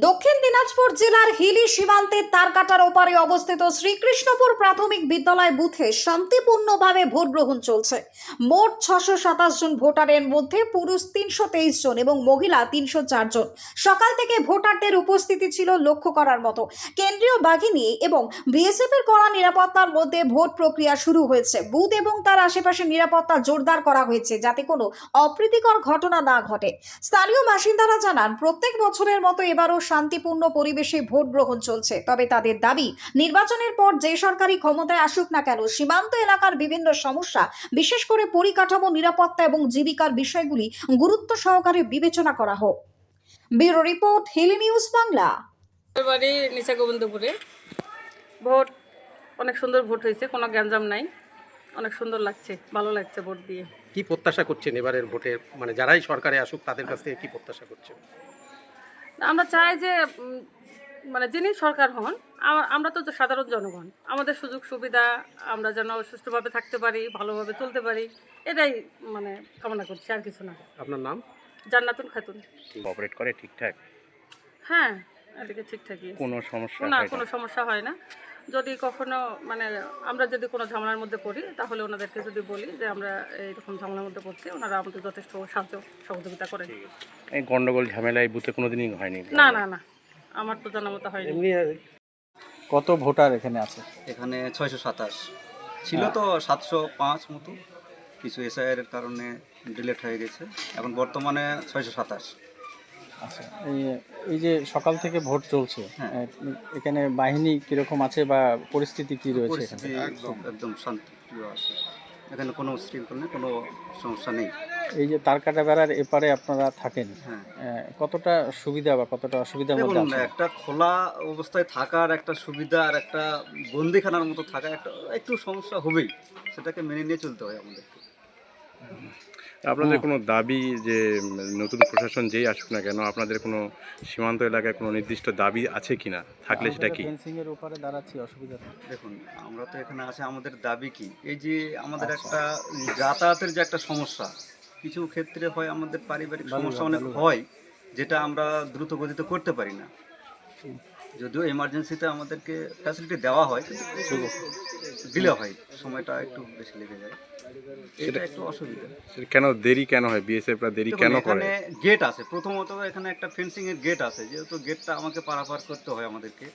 দক্ষিণ দিনাজপুর জেলার হিলি সীমান্তের তারকাটার ওপারে অবস্থিত শ্রীকৃষ্ণপুর প্রাথমিক বিদ্যালয় বুথে শান্তিপূর্ণভাবে ভোট গ্রহণ চলছে। মোট 627 জন ভোটারের মধ্যে পুরুষ 323 জন এবং মহিলা 304 জন। সকাল থেকে ভোটারদের উপস্থিতি ছিল লক্ষ্য করার মতো। কেন্দ্রীয় বাহিনী এবং বিএসএফ এর কড়া নিরাপত্তার মধ্যে ভোট প্রক্রিয়া শুরু হয়েছে। বুথ এবং তার আশেপাশে নিরাপত্তা জোরদার করা হয়েছে যাতে কোনো অপ্রীতিকর ঘটনা না ঘটে। স্থানীয় বাসিন্দারা জানান, প্রত্যেক বছরের মতো এবারও শান্তিপূর্ণ পরিবেশে ভোট গ্রহণ চলছে। তবে তাদের দাবি, নির্বাচনের পর যে সরকারি ক্ষমতায় আসুক না কেন, সীমান্ত এলাকার বিভিন্ন সমস্যা, বিশেষ করে পরিকাঠামো, নিরাপত্তা এবং জীবিকার বিষয়গুলি গুরুত্ব সহকারে বিবেচনা করা হোক। Bureau report, Hili news Bangla. বাড়ি নিচে গোবিন্দপুরে। ভোট অনেক সুন্দর ভোট হয়েছে, কোনো গ্যাঞ্জাম নাই, অনেক সুন্দর লাগছে, ভালো লাগছে ভোট দিয়ে। কি প্রত্যাশা করছেন এবারের ভোটে, মানে যারাই সরকারে আসুক তাদের কাছ থেকে কি প্রত্যাশা করছেন? আমরা চাই যে মানে যিনি সরকার হন, আমরা তো সাধারণ জনগণ, আমাদের সুযোগ সুবিধা আমরা যেন সুষ্ঠুভাবে থাকতে পারি, ভালোভাবে চলতে পারি, এটাই মানে কামনা করছি, আর কিছু না। আপনার নাম? জান্নাতুন খাতুন। অপারেট করে ঠিকঠাক? হ্যাঁ, এদিকে ঠিকঠাকই, কোনো সমস্যা না হয় না? কোনো সমস্যা হয় না। যদি কখনো মানে আমরা যদি কোনো ঝামেলার মধ্যে পড়ি, তাহলে ওনাদেরকে যদি বলি যে আমরা এইরকম ঝামেলার মধ্যে পড়ছি, ওনারা আমাদের যথেষ্ট সাহায্য সহযোগিতা করেন। এই গন্ডগোল ঝামেলা এই বুথে কোনোদিনই হয়নি? না না না, আমার তো জানা মতো হয়নি। কত ভোটার এখানে আছে? এখানে 627 ছিল, তো 705 মতো, কিছু এসআইয়ের কারণে ডিলেট হয়ে গেছে। এখন বর্তমানে 627। আচ্ছা, এই যে সকাল থেকে ভোট চলছে, হ্যাঁ। এখানে বাহিনী কিরকম আছে বা পরিস্থিতি কি রয়েছে এখানে? পরিস্থিতি একদম শান্তিপ্রিয় আছে, এখানে কোনো উশৃঙ্খল নেই, কোনো সমস্যা নেই। এই যে তারকাটা বেড়ার এপারে আপনারা থাকেন, হ্যাঁ, কতটা সুবিধা বা কতটা অসুবিধার মধ্যে দেখুন, আছে? একটা খোলা অবস্থায় থাকার একটা সুবিধা আর একটা বন্দিখানার মতো থাকা একটু সমস্যা হবেই, সেটাকে মেনে নিয়ে চলতে হয় আমাদেরকে। আপনাদের কোনো দাবি যে নতুন প্রশাসন যেই আসুক না কেন, আপনাদের কোনো সীমান্ত এলাকায় কোনো নির্দিষ্ট দাবি আছে কিনা? থাকলে সেটা কি? ফেন্সিং এর ওপারে দাঁড়াচ্ছি, অসুবিধা নেই। দেখুন, আমরা তো এখানে আছি, আমাদের দাবি কি, এই যে আমাদের একটা যাতায়াতের যে একটা সমস্যা, কিছু ক্ষেত্রে হয় আমাদের পারিবারিক সমস্যা অনেক হয়, যেটা আমরা দ্রুত গতিতে করতে পারি না। যদিও এমার্জেন্সিতে আমাদেরকে ফ্যাসিলিটি দেওয়া হয়, কিন্তু দিলে হয়, সময়টা একটু বেশি লেগে যায়, এটা একটু অসুবিধা। কেন দেরি কেন হয়? বিএসএফরা দেরি দেখুন, কেন করে? এখানে গেট আছে, প্রথমত এখানে একটা ফেন্সিং এর গেট আছে, যেহেতু গেটটা আমাকে পারাপার করতে হয় আমাদেরকে,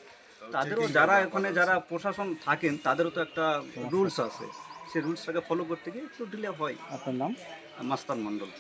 তাদেরও যারা এখানে যারা প্রশাসন থাকেন তাদেরও তো একটা রুলস আছে, সেই রুলসটাকে ফলো করতে গিয়ে একটু ডিলে হয়। আপনার নাম? মাস্তান মণ্ডল।